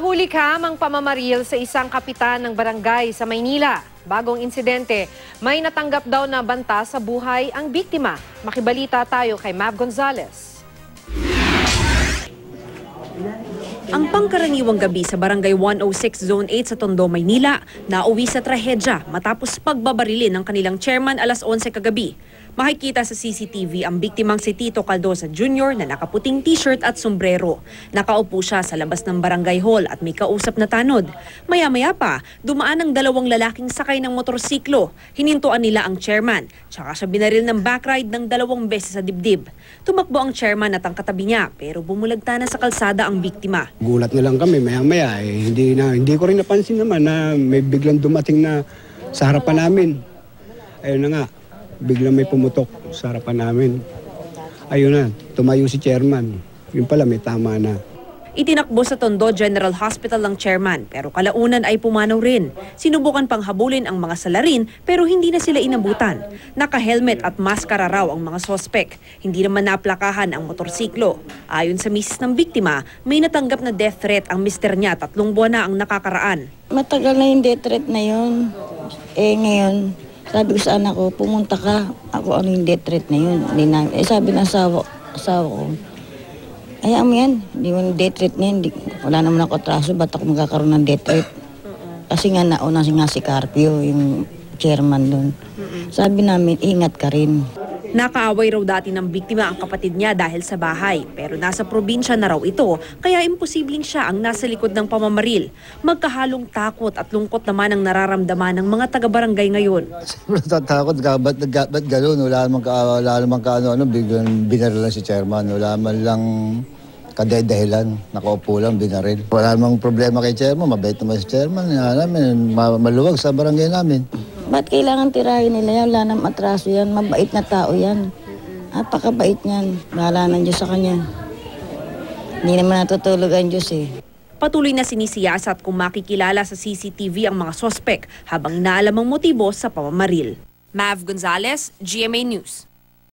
Nahuli ang pamamaril sa isang kapitan ng barangay sa Maynila. Bagong insidente, may natanggap daw na banta sa buhay ang biktima. Makibalita tayo kay Mav Gonzalez. Ang pangkaraniwang gabi sa Barangay 106 Zone 8 sa Tondo, Maynila, nauwi sa trahedya matapos pagbabarilin ng kanilang chairman alas 11 kagabi. Makikita sa CCTV ang biktimang si Tito Caldosa Jr. na nakaputing t-shirt at sombrero. Nakaupo siya sa labas ng barangay hall at may kausap na tanod. Maya-maya pa, dumaan ang dalawang lalaking sakay ng motorsiklo. Hinintuan nila ang chairman, tsaka siya binaril ng backride ng 2 beses sa dibdib. Tumakbo ang chairman at ang katabi niya, pero bumulagta na sa kalsada ang biktima. Gulat na lang kami, maya-maya. Hindi ko rin napansin naman na may biglang dumating na sa harapan namin. Ayun na nga. Biglang may pumutok sa harapan namin. Ayun na, tumayo si chairman. Yun pala, may tama na. Itinakbo sa Tondo General Hospital ang chairman, pero kalaunan ay pumanaw rin. Sinubukan pang habulin ang mga salarin, pero hindi na sila inabutan. Naka-helmet at maskara raw ang mga sospek. Hindi naman naplakahan ang motorsiklo. Ayon sa misis ng biktima, may natanggap na death threat ang mister niya 3 buwan na ang nakakaraan. Matagal na yung death threat na yun. Ngayon, sabi ko sa anak ko, pumunta ka. Ako ano yung death threat na yun. Sabi ng asawa ko, ayaw mo yan. Hindi mo yung death threat na yun. Wala naman ako atraso. Ba't ako magkakaroon ng death threat? Kasi nga nauna si Carpio, yung chairman doon. Sabi namin, ingat ka rin. Nakaaway raw dati ng biktima ang kapatid niya dahil sa bahay. Pero nasa probinsya na raw ito, kaya imposibleng siya ang nasa likod ng pamamaril. Magkahalong takot at lungkot naman ang nararamdaman ng mga taga-barangay ngayon. Natatakot ka, ba't gano'n? Wala namang biglang binaril lang si chairman. Wala man lang dahilan. Nakaupo lang, binaril. Wala namang problema kay chairman. Mabait naman si chairman. Maluwag sa barangay namin. Ba't kailangan tirahin nila yan? Wala namang atraso yan. Mabait na tao yan. Napakabait niyan. Bahala ng Diyos sa kanya. Hindi naman natutulog ang Diyos eh. Patuloy na sinisiyasat kung makikilala sa CCTV ang mga sospek habang inaalam ang motibo sa pamamaril. Mav Gonzalez, GMA News.